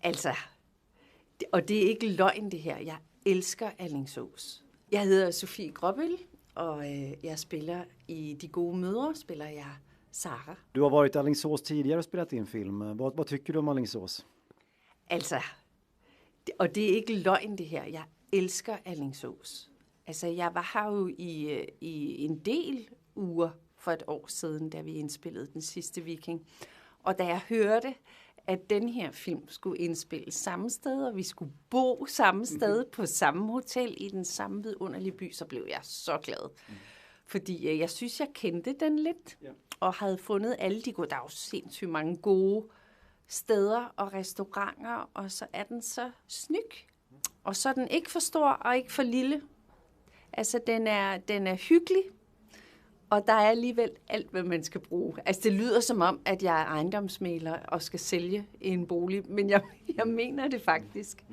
Altså, og det er ikke løgn det her. Jeg elsker Alingsås. Jeg hedder Sofie Gråbøl, og jeg spiller i De gode mødre, spiller jeg Sara. Du har varit i Alingsås tidigare och spelat in film. Vad tycker du om Alingsås? Altså, og det er ikke løgn det her. Jeg elsker Alingsås. Altså, jeg var her jo i en del uger for et år siden, da vi indspillede Den sidste viking. Og da jeg hørte, at den her film skulle indspilles samme sted, og vi skulle bo samme sted på samme hotel i den samme vidunderlige by, så blev jeg så glad. Fordi jeg synes, jeg kendte den lidt, og havde fundet alle de gode. Der er jo sindssygt mange gode steder og restauranter, og så er den så snyg. Og så er den ikke for stor og ikke for lille. Altså, den er hyggelig, og der er alligevel alt, hvad man skal bruge. Altså, det lyder som om, at jeg er ejendomsmægler og skal sælge en bolig, men jeg mener det faktisk.